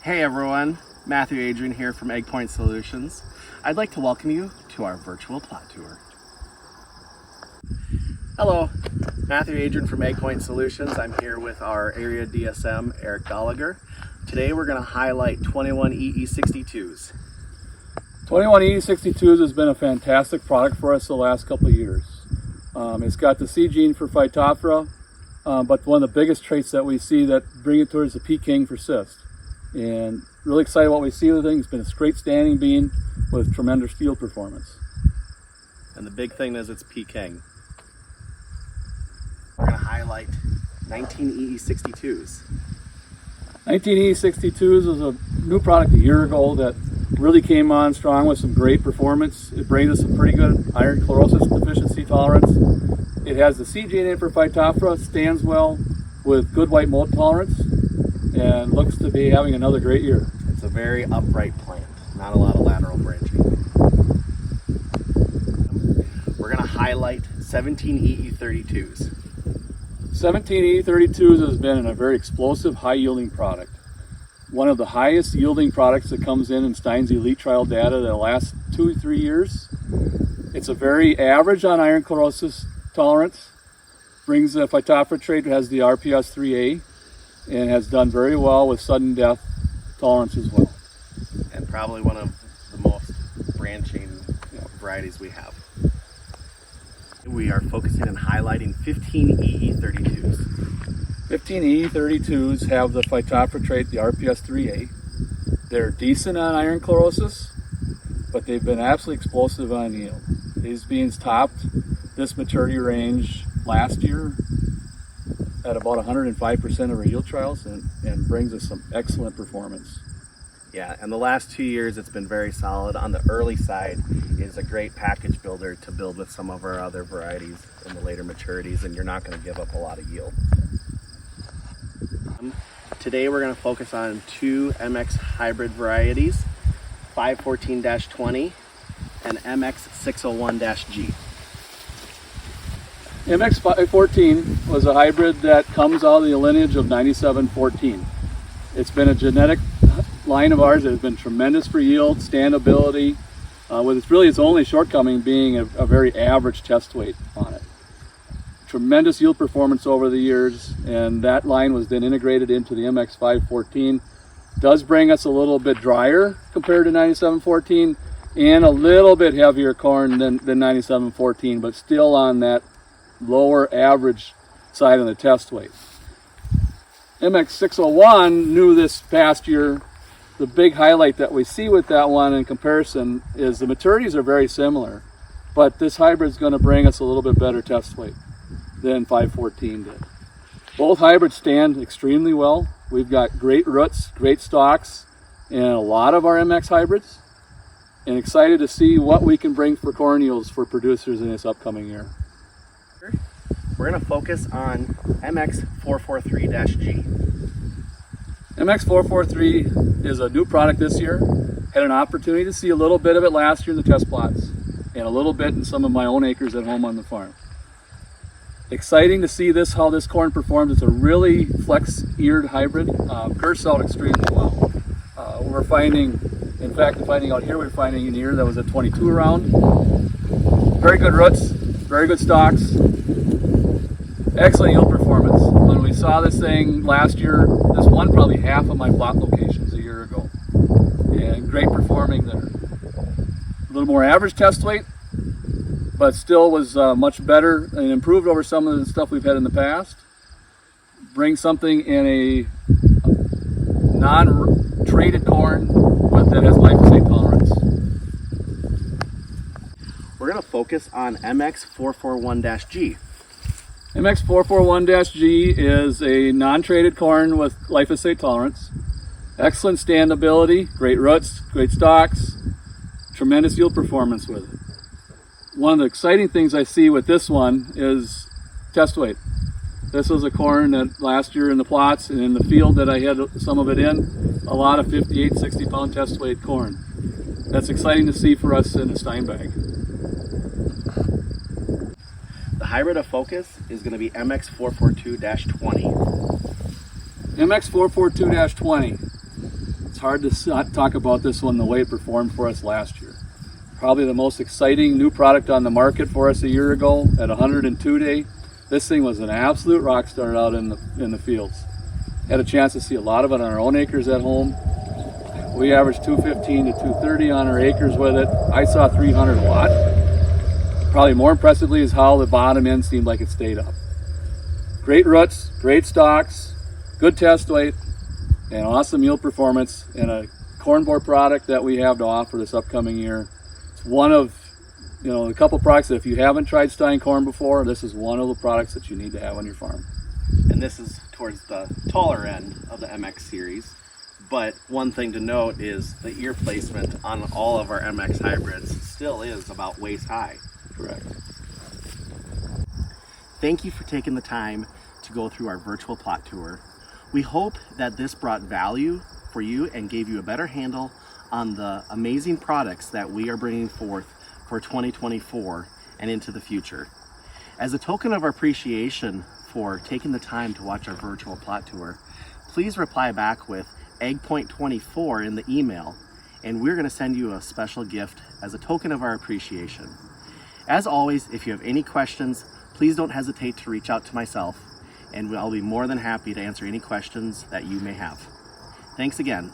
Hey everyone, Matthew Adrian here from AgPoint Solutions. I'd like to welcome you to our virtual plot tour. Hello, Matthew Adrian from AgPoint Solutions. I'm here with our area DSM, Eric Gallagher. Today we're going to highlight 21EE62s. 21EE62s has been a fantastic product for us the last couple of years. It's got the C gene for Phytophthora, but one of the biggest traits that we see that bring it towards the Peking for cyst. And really excited what we see with it. It's been a great standing bean with tremendous field performance. And the big thing is it's Peking. We're going to highlight 19EE62s. 19EE62s was a new product a year ago that really came on strong with some great performance. It brings us some pretty good iron chlorosis deficiency tolerance. It has the C gene in for Phytophthora, stands well with good white mold tolerance, and looks to be having another great year. It's a very upright plant, not a lot of lateral branching. We're going to highlight 17EE32s. 17EE32s has been a very explosive, high-yielding product. One of the highest yielding products that comes in Stine's elite trial data the last 2 or 3 years. It's a very average on iron chlorosis tolerance. Brings the Phytophthora trait, has the RPS 3A, and has done very well with sudden death tolerance as well. And probably one of the most branching varieties we have. We are focusing on highlighting 15EE32s. 15EE32s have the Phytophthora trait, the RPS 3A. They're decent on iron chlorosis, but they've been absolutely explosive on yield. These beans topped this maturity range last year at about 105% of our yield trials and brings us some excellent performance. Yeah, and the last 2 years it's been very solid. On the early side is a great package builder to build with some of our other varieties in the later maturities, and you're not going to give up a lot of yield. Today we're going to focus on 2 MX hybrid varieties, 514-20 and MX601-G. MX514 was a hybrid that comes out of the lineage of 9714. It's been a genetic line of ours that has been tremendous for yield, standability, with its only shortcoming being a very average test weight on it. Tremendous yield performance over the years, and that line was then integrated into the MX514. Does bring us a little bit drier compared to 9714 and a little bit heavier corn than 9714, but still on that lower average side on the test weight. MX601, new this past year. The big highlight that we see with that one in comparison is the maturities are very similar, but this hybrid is going to bring us a little bit better test weight than 514 did. Both hybrids stand extremely well. We've got great roots, great stalks, and a lot of our MX hybrids, and excited to see what we can bring for corn yields for producers in this upcoming year. We're going to focus on MX443-G. MX443 is a new product this year. Had an opportunity to see a little bit of it last year in the test plots and a little bit in some of my own acres at home on the farm. Exciting to see how this corn performs. It's a really flex-eared hybrid, curse out extremely well. We're finding out here, we're finding an ear that was a 22 around. Very good roots, very good stalks, excellent yield performance. When we saw this thing last year, this won probably half of my plot locations a year ago. And great performing there. A little more average test weight, but still was much better and improved over some of the stuff we've had in the past. Bring something in a non-traded corn that has glyphosate tolerance. We're going to focus on MX441-G. MX441-G is a non-traded corn with glyphosate tolerance. Excellent standability, great roots, great stalks, tremendous yield performance with it. One of the exciting things I see with this one is test weight. This was a corn that last year in the plots and in the field that I had some of it in, a lot of 58, 60 pound test weight corn. That's exciting to see for us in a Stine bag. The hybrid of focus is going to be MX442-20. MX442-20. hard to not talk about this one the way it performed for us last year. Probably the most exciting new product on the market for us a year ago at 102 day. This thing was an absolute rock star out in the fields. Had a chance to see a lot of it on our own acres at home. We averaged 215 to 230 on our acres with it. I saw 300 a lot. Probably more impressively is how the bottom end seemed like it stayed up. Great roots, great stalks, good test weight, and awesome yield performance, and a corn borer product that we have to offer this upcoming year. It's one of a couple products that if you haven't tried Stine corn before, this is one of the products that you need to have on your farm. And this is towards the taller end of the MX series. But one thing to note is the ear placement on all of our MX hybrids still is about waist high. Correct. Thank you for taking the time to go through our virtual plot tour. We hope that this brought value for you and gave you a better handle on the amazing products that we are bringing forth for 2024 and into the future. As a token of our appreciation for taking the time to watch our virtual plot tour, please reply back with AgPoint 24 in the email, and we're going to send you a special gift as a token of our appreciation. As always, if you have any questions, please don't hesitate to reach out to myself, and I'll be more than happy to answer any questions that you may have. Thanks again.